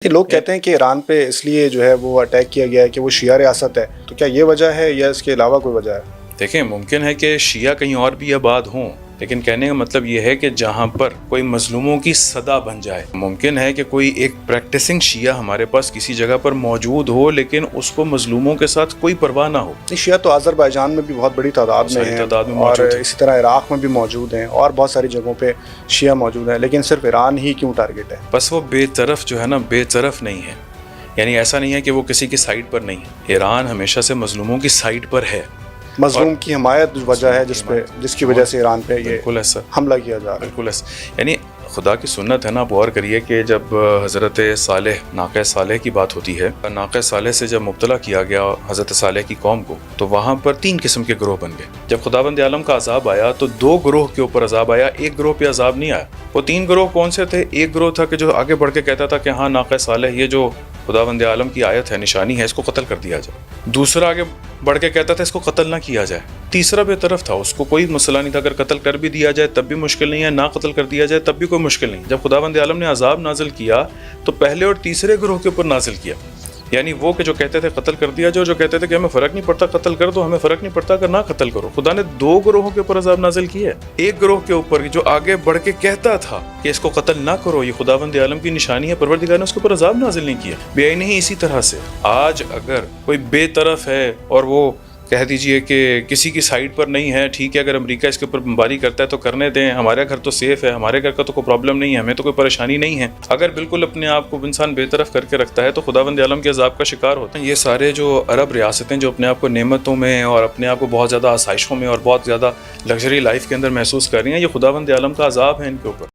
لوگ کہتے ہیں کہ ایران پہ اس لیے جو ہے وہ اٹیک کیا گیا ہے کہ وہ شیعہ ریاست ہے، تو کیا یہ وجہ ہے یا اس کے علاوہ کوئی وجہ ہے؟ دیکھیں، ممکن ہے کہ شیعہ کہیں اور بھی آباد ہوں، لیکن کہنے کا مطلب یہ ہے کہ جہاں پر کوئی مظلوموں کی صدا بن جائے، ممکن ہے کہ کوئی ایک پریکٹسنگ شیعہ ہمارے پاس کسی جگہ پر موجود ہو لیکن اس کو مظلوموں کے ساتھ کوئی پرواہ نہ ہو۔ شیعہ تو آذربائیجان میں بھی بہت بڑی تعداد میں ہیں اور اسی طرح عراق میں بھی موجود ہیں اور بہت ساری جگہوں پہ شیعہ موجود ہیں، لیکن صرف ایران ہی کیوں ٹارگٹ ہے؟ بس وہ بے طرف جو ہے نا، بے طرف نہیں ہے، یعنی ایسا نہیں ہے کہ وہ کسی کی سائڈ پر نہیں ہے۔ ایران ہمیشہ سے مظلوموں کی سائڈ پر ہے، مظلوم کی حمایت وجہ ہے جس کی وجہ سے ایران پہ یہ حملہ کیا جا رہا ہے۔ بالکل ایسا، یعنی خدا کی سنت ہے نا، آپ غور کریے کہ جب حضرت صالح، ناقہ صالح کی بات ہوتی ہے، ناقہ صالح سے جب مبتلا کیا گیا حضرت صالح کی قوم کو، تو وہاں پر 3 قسم کے گروہ بن گئے۔ جب خداوند عالم کا عذاب آیا تو 2 گروہ کے اوپر عذاب آیا، ایک گروہ پہ عذاب نہیں آیا۔ وہ 3 گروہ کون سے تھے؟ ایک گروہ تھا کہ جو آگے بڑھ کے کہتا تھا کہ ہاں ناقہ صالح یہ جو خداوند عالم کی آیت ہے، نشانی ہے، اس کو قتل کر دیا جائے۔ دوسرا آگے بڑھ کے کہتا تھا اس کو قتل نہ کیا جائے۔ تیسرا بے طرف تھا، اس کو کوئی مسئلہ نہیں تھا، اگر قتل کر بھی دیا جائے تب بھی مشکل نہیں ہے، نہ قتل کر دیا جائے تب بھی کوئی مشکل نہیں۔ جب خداوند عالم نے عذاب نازل کیا تو پہلے اور تیسرے گروہ کے اوپر نازل کیا، یعنی وہ کہ جو کہتے تھے قتل کر دیا جائے، جو کہتے تھے کہ ہمیں فرق نہیں پڑتا قتل کر دو، ہمیں فرق نہیں پڑتا اگر نہ قتل کرو۔ خدا نے 2 گروہوں کے اوپر عذاب نازل کیا ہے۔ ایک گروہ کے اوپر جو آگے بڑھ کے کہتا تھا کہ اس کو قتل نہ کرو، یہ خداوند عالم کی نشانی ہے، پروردگار نے اس کے اوپر عذاب نازل نہیں کیا۔ بے نہیں اسی طرح سے آج اگر کوئی بے طرف ہے اور وہ کہہ دیجئے کہ کسی کی سائڈ پر نہیں ہے، ٹھیک ہے، اگر امریکہ اس کے اوپر بمباری کرتا ہے تو کرنے دیں، ہمارے گھر تو سیف ہے، ہمارے گھر کا تو کوئی پرابلم نہیں ہے، ہمیں تو کوئی پریشانی نہیں ہے۔ اگر بالکل اپنے آپ کو انسان بے طرف کر کے رکھتا ہے تو خداوند عالم کے عذاب کا شکار ہوتا ہے۔ یہ سارے جو عرب ریاستیں جو اپنے آپ کو نعمتوں میں اور اپنے آپ کو بہت زیادہ آسائشوں میں اور بہت زیادہ لگژری لائف کے اندر محسوس کر رہی ہیں، یہ خداوند عالم کا عذاب ہے ان کے اوپر۔